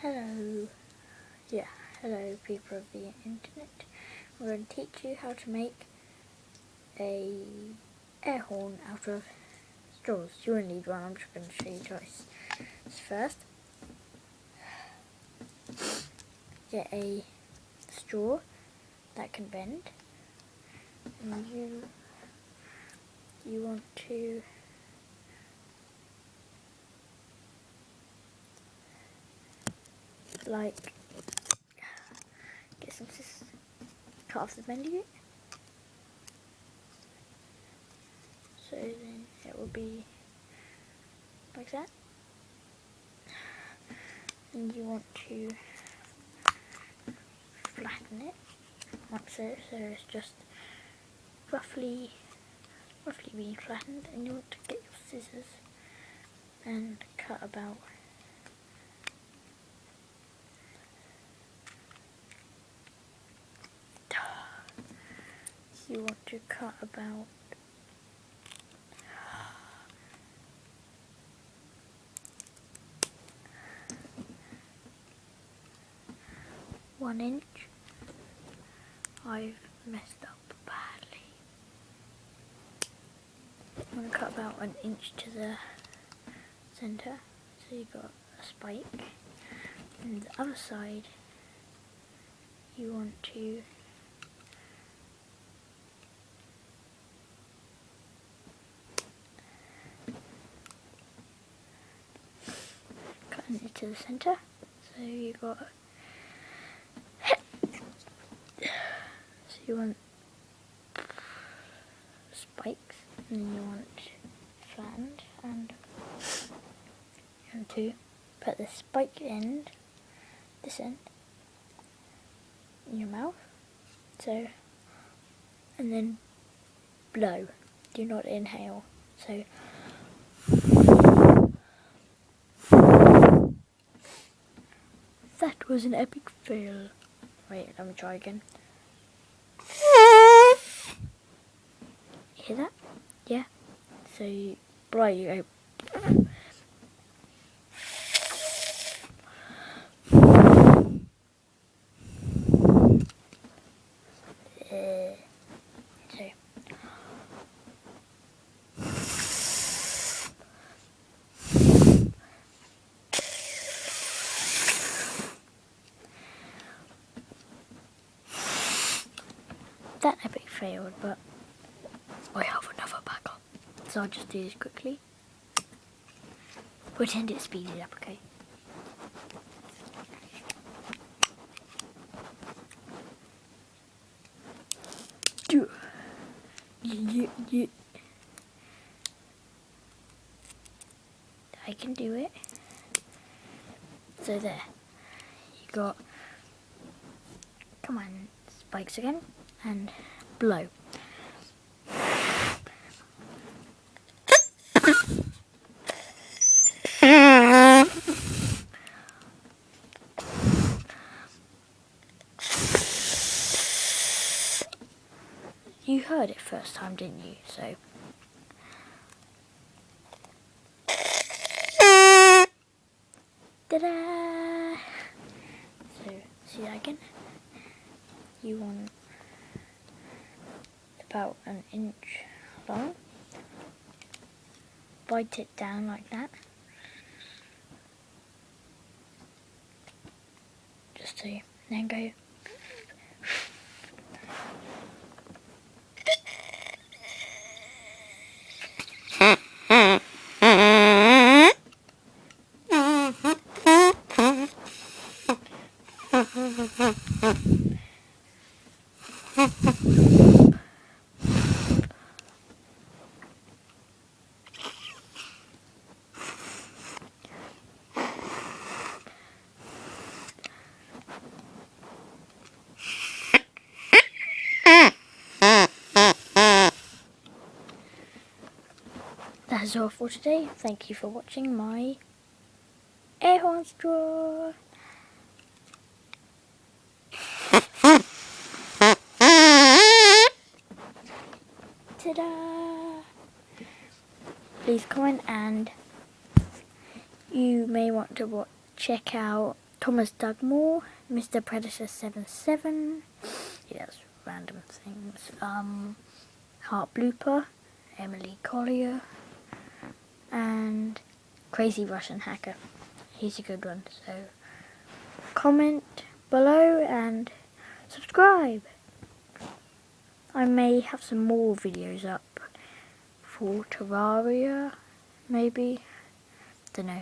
Hello, hello people of the internet. I'm going to teach you how to make a air horn out of straws. You won't need one, I'm just going to show you twice. So first, get a straw that can bend, and you want to get some scissors, cut off the bend of it. So then it will be like that. And you want to flatten it like so it's just roughly being flattened, and you want to get your scissors and cut about about 1 inch. I've messed up badly. I'm going to cut about 1 inch to the centre, so you've got a spike. And the other side, you want to cut it to the centre. So you want spikes, and then you want flattened, and you want to put the spike end, this end, in your mouth. So, and then blow. Do not inhale. So, that was an epic fail. Wait, let me try again. Hear that? Yeah. So you blow, you go. That epic failed, but I have another backup. So I'll just do this quickly. Pretend it's speeded up, okay? Yeah. I can do it. So there. You got, come on, spikes again, and blow. You heard it first time, didn't you? So ta-da! So see that again? You want about 1 inch long. Bite it down like that. Just so you, then go. That is all for today. Thank you for watching my air horn straw. Ta-da! Please comment, and you may want to check out Thomas Dugmore, Mr. Predator 77. He does random things. Heart Blooper, Emily Collier, and Crazy Russian Hacker. He's a good one. So comment below and subscribe. I may have some more videos up for Terraria, maybe. Don't know.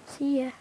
See ya.